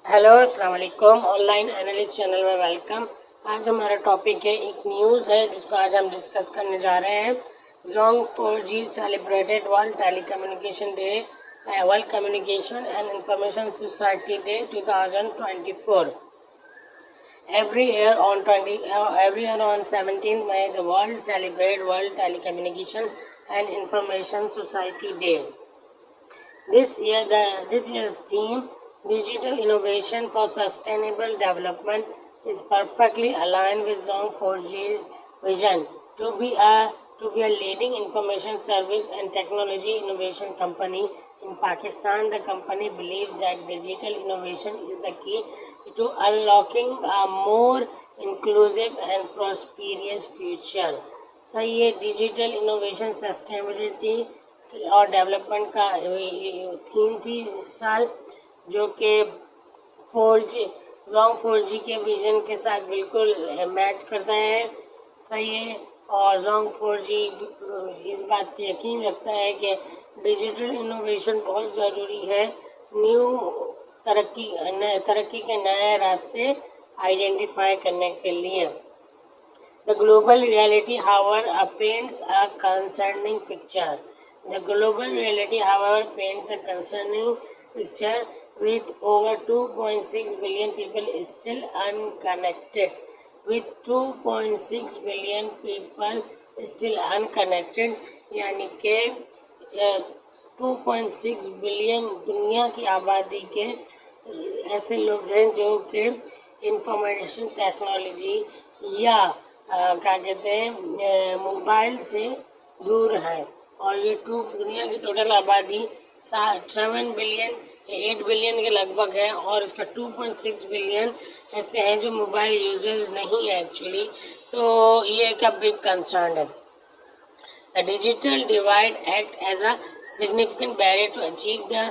Hello अस्सलाम वालेकुम। Online analyst channel में वेलकम। आज हमारा टॉपिक है, एक न्यूज़ है जिसको आज हम डिस्कस करने जा रहे हैं। Jong 4G celebrated world telecommunication day, world communication and information society day 2024। Every year on 17th May, the world celebrate World Telecommunication and Information Society Day. This year's theme, Digital Innovation for Sustainable Development, is perfectly aligned with Zong 4G's vision to be a leading information service and technology innovation company in Pakistan. The company believes that digital innovation is the key to unlocking a more inclusive and prosperous future. सही है। Digital innovation sustainability और development का theme थी इस साल, जो कि 4G Jong 4G के विजन के साथ बिल्कुल मैच करता है। सही है। और जोंग 4G इस बात पे यकीन रखता है कि डिजिटल इनोवेशन बहुत ज़रूरी है तरक्की के नए रास्ते आइडेंटिफाई करने के लिए। The global reality, however, paints a concerning picture. The global reality, however, paints a concerning picture with over 2.6 billion people still unconnected. With 2.6 billion people still unconnected, यानी कि 2.6 बिलियन दुनिया की आबादी के ऐसे लोग हैं जो कि इंफॉर्मेशन टेक्नोलॉजी या क्या कहते हैं मोबाइल से दूर है। और ये दुनिया की टोटल आबादी 7 बिलियन 8 बिलियन के लगभग है, और इसका 2.6 बिलियन ऐसे हैं जो मोबाइल यूजर्स नहीं है एक्चुअली। तो ये एक बिग कंसर्न है। The digital divide acts as a significant barrier to achieve the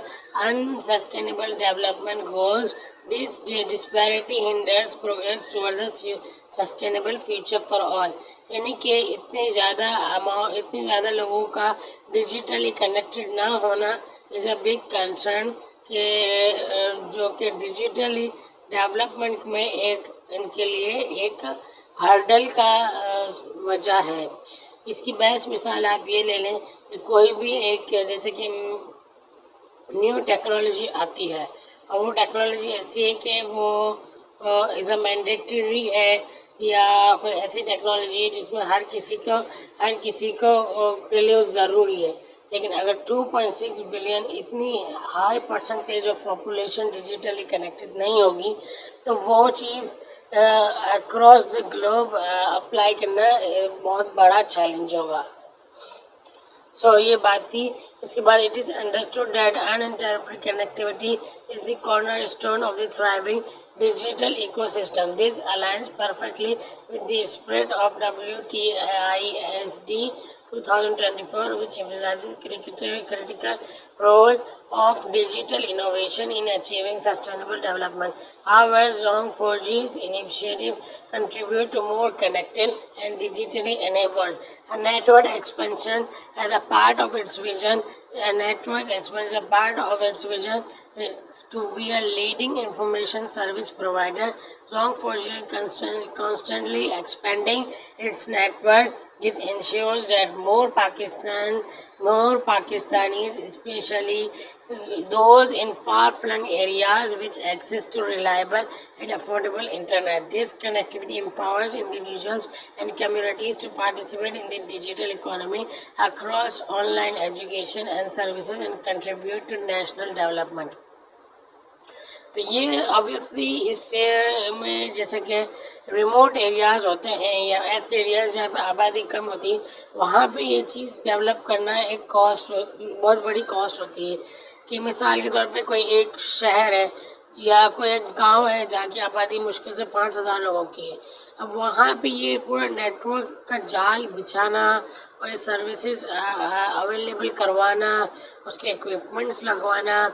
unsustainable development goals. This disparity hinders progress towards a sustainable future for all. यानी कि इतने ज़्यादा लोगों का डिजिटली कनेक्टेड ना होना इज़ अ बिग कंसर्न के जो कि डिजिटली डेवलपमेंट में इनके लिए एक हर्डल का वजह है। इसकी बेस्ट मिसाल आप ये ले लें कि कोई भी एक जैसे कि न्यू टेक्नोलॉजी आती है और वो टेक्नोलॉजी ऐसी है कि वो एज अ मैंडेटरी है, या कोई ऐसी टेक्नोलॉजी है जिसमें हर किसी को के लिए ज़रूरी है। लेकिन अगर 2.6 बिलियन इतनी high percentage of population digitally connected नहीं होगी तो वो चीज़ अक्रॉस द ग्लोब अप्लाई करना बहुत बड़ा चैलेंज होगा। सो ये बात थी। इसके बाद it is understood that uninterrupted connectivity is the corner stone of the thriving digital ecosystem. This aligns perfectly with the spirit of WTISD 2024, which emphasizes critical role of digital innovation in achieving sustainable development. However, Zong 4G's initiative contribute to more connected and digitally enabled a network expansion as a part of its vision. To be a leading information service provider. Zong 4G constantly expanding its network. It ensures that more Pakistanis, especially those in far-flung areas, with access to reliable and affordable internet. This connectivity empowers individuals and communities to participate in the digital economy across online education and services and contribute to national development. तो ये obviously इससे में जैसे कि remote areas होते हैं या ऐसे एरियाज़ जहाँ पे आबादी कम होती है, वहाँ पे ये चीज़ डेवलप करना एक बहुत बड़ी कॉस्ट होती है। कि मिसाल के तौर पे कोई एक शहर है या कोई एक गांव है जहाँ की आबादी मुश्किल से 5,000 लोगों की है। अब वहाँ पे ये पूरा नेटवर्क का जाल बिछाना और ये सर्विसेज अवेलेबल करवाना, उसके इक्विपमेंट्स लगवाना,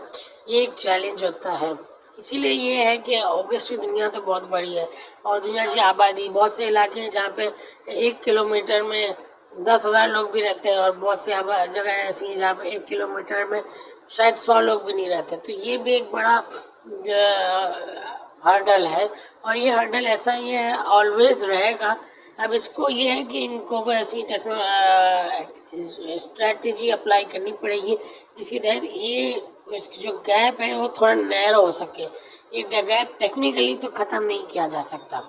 ये एक चैलेंज होता है। इसीलिए ये है कि ऑब्वियसली दुनिया तो बहुत बड़ी है और दुनिया की आबादी बहुत से इलाके हैं जहाँ पे 1 किलोमीटर में 10,000 लोग भी रहते हैं, और बहुत सी जगह ऐसी हैं जहाँ पे 1 किलोमीटर में शायद 100 लोग भी नहीं रहते। तो ये भी एक बड़ा हर्डल है, और ये हर्डल ऐसा ही है, ऑलवेज रहेगा। अब इसको ये है कि इनको को ऐसी स्ट्रैटेजी अप्लाई करनी पड़ेगी जिसके तहत ये इसकी जो गैप है वो थोड़ा नैरो हो सके। ये गैप टेक्निकली तो ख़त्म नहीं किया जा सकता।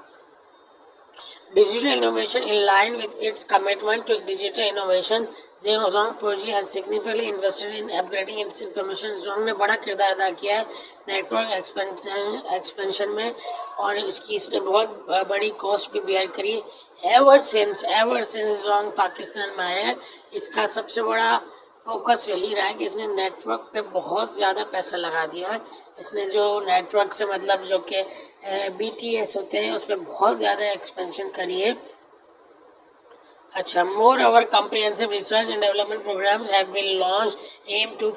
Digital innovation in line with its commitment to digital innovation, Zong 4G has significantly invested in upgrading its information. Zong ने बड़ा किरदार अदा किया है नेटवर्क एक्सपेंशन में, और इसने बहुत बड़ी कॉस्ट भी बेयर करी है। एवर सिंस Zong पाकिस्तान में आया है, इसका सबसे बड़ा फोकस यही रहा है कि इसने नेटवर्क पे बहुत ज़्यादा पैसा लगा दिया है। इसने जो नेटवर्क से मतलब जो कि BTS होते हैं उस पर बहुत ज़्यादा एक्सपेंशन करी है। अच्छा, more over comprehensive research and development programs have been launched aimed to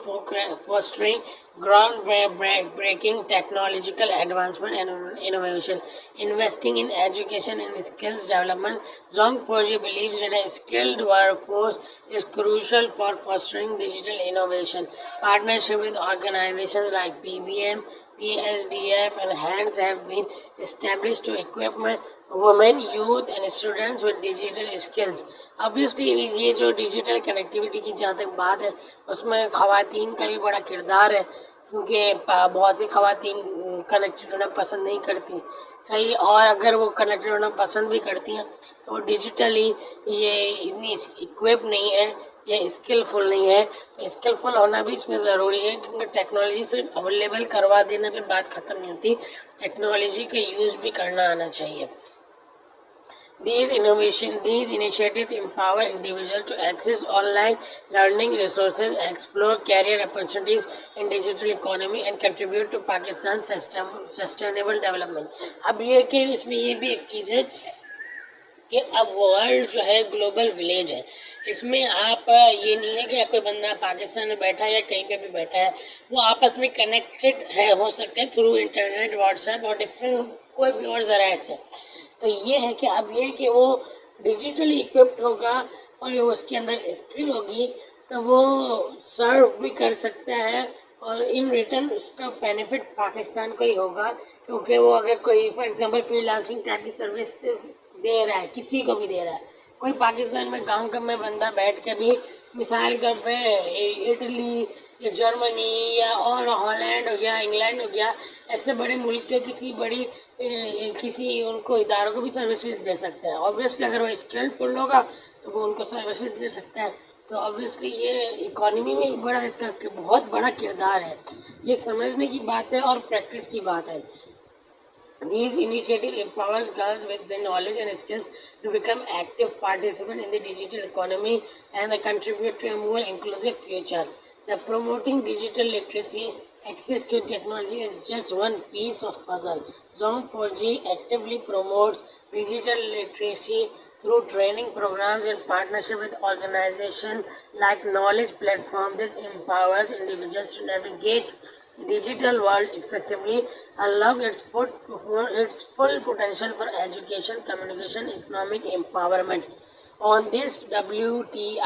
fostering ground-breaking technological advancement and innovation. Investing in education and skills development, Zong 4G believes that a skilled workforce is crucial for fostering digital innovation. Partnership with organizations like PBM, PSDF and HANDS have been established to equip women, youth and students with digital skills. Obviously ये जो digital connectivity की जहाँ तक बात है उसमें ख़वातीन का भी बड़ा किरदार है, क्योंकि बहुत सी ख़वातीन कनेक्टेड होना पसंद नहीं करती, सही, और अगर वो कनेक्टेड होना पसंद भी करती हैं तो वो डिजिटली ये इतनी इक्विप नहीं है या स्किलफुल नहीं है। तो स्किलफुल होना भी इसमें ज़रूरी है, क्योंकि टेक्नोलॉजी से अवेलेबल करवा देने पे बात ख़त्म नहीं होती, टेक्नोलॉजी का यूज़ भी करना आना चाहिए। These initiatives empower individuals to access online learning resources, explore career opportunities in digital economy, and contribute to Pakistan's sustainable development. अब ये कि इसमें ये भी एक चीज़ है कि अब वर्ल्ड जो है ग्लोबल विलेज है। इसमें आप ये नहीं है कि कोई बंदा पाकिस्तान में बैठा है या कहीं पे भी बैठा है, वो आपस में कनेक्टेड है, हो सकते हैं थ्रू इंटरनेट, व्हाट्सएप और डिफरेंट कोई भी और ज़राए से। तो ये है कि अब ये कि वो डिजिटली इक्विप्ड होगा और उसके अंदर स्किल होगी तो वो सर्व भी कर सकता है, और इन रिटर्न उसका बेनिफिट पाकिस्तान को ही होगा, क्योंकि वो अगर कोई फॉर एग्जांपल फ्रीलांसिंग टाइप की सर्विसेज दे रहा है, किसी को भी दे रहा है, कोई पाकिस्तान में गांव का में बंदा बैठ के भी मिसाल के पे इटली या जर्मनी या और हॉलैंड हो गया, इंग्लैंड हो गया, ऐसे बड़े मुल्क के किसी उनको इदारों को भी सर्विसेज दे सकता है। ऑब्वियसली अगर वो स्किलफुल होगा तो वो उनको सर्विसेज दे सकता है। तो ऑब्वियसली ये इकोनॉमी में भी बड़ा इसका बहुत बड़ा किरदार है। ये समझने की बात है और प्रैक्टिस की बात है। These initiatives empowers girls with the knowledge and skills to become active participants in the digital economy and contribute to a more inclusive future. The promoting digital literacy, access to technology is just one piece of puzzle. Zong 4G actively promotes digital literacy through training programs in partnership with organizations like Knowledge Platform. This empowers individuals to navigate digital world effectively, unlock its full potential for education, communication, economic empowerment. On this WTISD,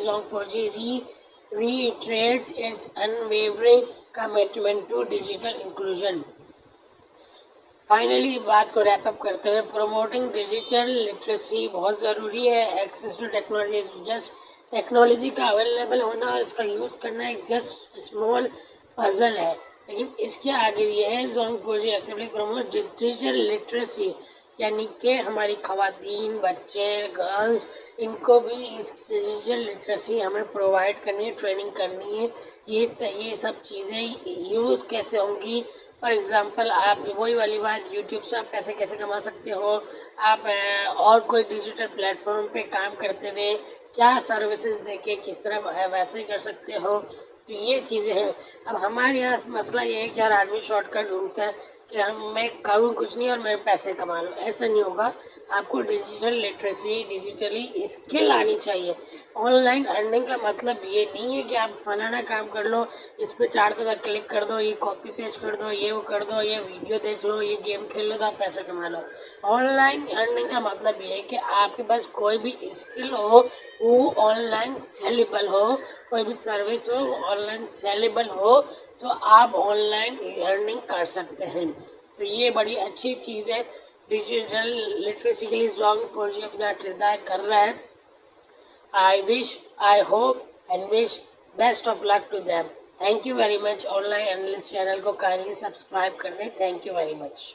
Zong 4G reiterates its unwavering commitment to digital inclusion. Finally बात को wrap up करते हुए, promoting digital literacy बहुत ज़रूरी है। Access to technology is just technology का available होना और इसका यूज़ करना एक जस्ट स्मॉल पजल है, लेकिन इसके आगे ये है Zong 4G actively promote digital literacy, यानी कि हमारी ख़वातीन, बच्चे, गर्ल्स, इनको भी इस डिजिटल लिटरेसी हमें प्रोवाइड करनी है, ट्रेनिंग करनी है। ये सब चीज़ें यूज़ कैसे होंगी, फॉर एग्ज़ाम्पल आप वही वाली बात, यूट्यूब से आप पैसे कैसे कमा सकते हो, आप और कोई डिजिटल प्लेटफॉर्म पे काम करते हुए क्या सर्विसेज देके किस तरह वैसे कर सकते हो। तो ये चीज़ें हैं। अब हमारे यहाँ मसला ये है कि हर आदमी शॉर्टकट ढूंढता है कि मैं करूँ कुछ नहीं और मेरे पैसे कमा लो। ऐसा नहीं होगा। आपको डिजिटल लिटरेसी, डिजिटली स्किल आनी चाहिए। ऑनलाइन अर्निंग का मतलब ये नहीं है कि आप फलाना काम कर लो, इस पर 4 दफ़ा क्लिक कर दो, ये कॉपी पेस्ट कर दो, ये वो कर दो, ये वीडियो देख लो, ये गेम खेल लो तो आप पैसे कमा लो। ऑनलाइन अर्निंग का मतलब ये है कि आपके पास कोई भी स्किल हो, वो ऑनलाइन सेलेबल हो, कोई भी सर्विस हो ऑनलाइन सेलेबल हो, तो आप ऑनलाइन अर्निंग कर सकते हैं। तो ये बड़ी अच्छी चीज़ है। डिजिटल लिटरेसी के लिए जॉन फॉर्जी अपना किरदार कर रहा है। I hope and wish best of luck to them. Thank you very much. Online analyst channel को काइंडली सब्सक्राइब कर दें। Thank you very much.